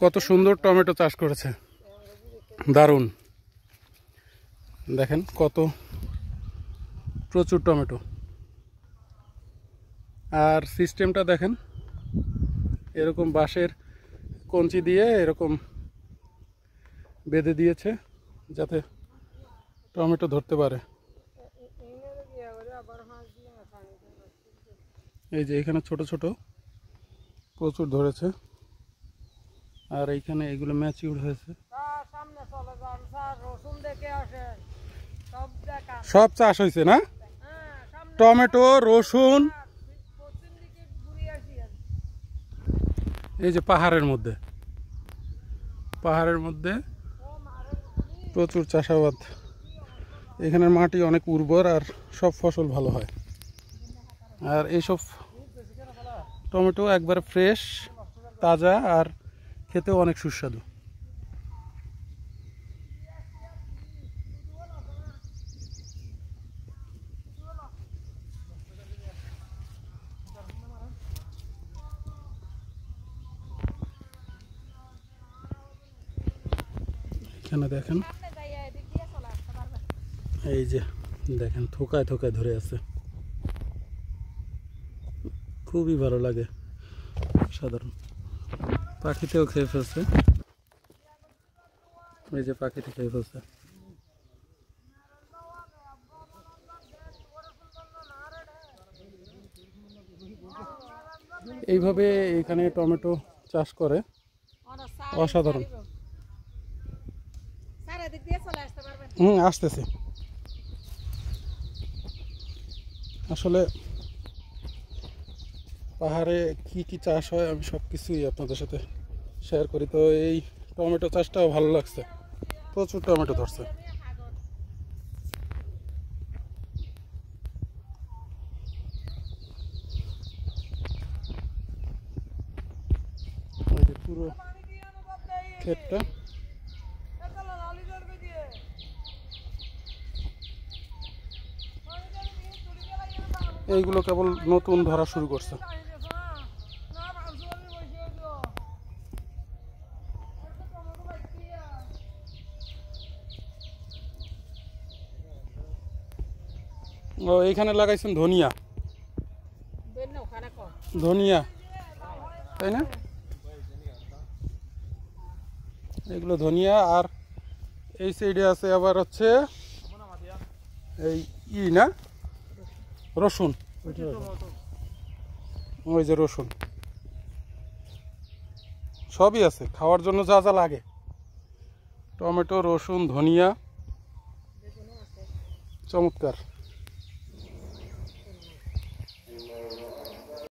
কত সুন্দর টমেটো চাষ করেছে, দারুণ। দেখেন কত প্রচুর টমেটো। আর সিস্টেমটা দেখেন, এরকম বাঁশের কঞ্চি দিয়ে এরকম বেঁধে দিয়েছে যাতে টমেটো ধরতে পারে। এই যে এখানে ছোট ছোট প্রচুর ধরেছে, আর এইখানে এগুলো ম্যাচিউর হয়েছে। সব চাষ হয়েছে না, টমেটো, রসুন। এই যে পাহাড়ের মধ্যে প্রচুর চাষাবাদ। এখানের মাটি অনেক উর্বর আর সব ফসল ভালো হয়। আর এইসব টমেটো একবারে ফ্রেশ, তাজা, আর খেতেও অনেক সুস্বাদু। এখানে দেখেন, এই যে দেখেন থোকায় থোকায় ধরে আছে, খুবই ভালো লাগে। সাধারণ পাখিতেও খেয়ে ফেলছে, এই যে পাখিতে খেয়ে ফেলছে। এইভাবে এখানে টমেটো চাষ করে, অসাধারণ। আসতেছে। আসলে পাহাড়ে কি কি চাষ হয় আমি সব কিছুই আপনাদের সাথে শেয়ার করি। তো এই টমেটো চাষটাও ভালো লাগছে, প্রচুর টমেটো ধরছে। পুরো ক্ষেতটা এইগুলো কেবল নতুন ধরা শুরু করছে। ও এইখানে লাগাইছেন ধনিয়া, তাই না? এগুলো ধনিয়া। আর এই সাইডে আছে আবার হচ্ছে এই না রসুন, ওই যে রসুন, সবই আছে খাওয়ার জন্য যা যা লাগে। টমেটো, রসুন, ধনিয়া, চমৎকার।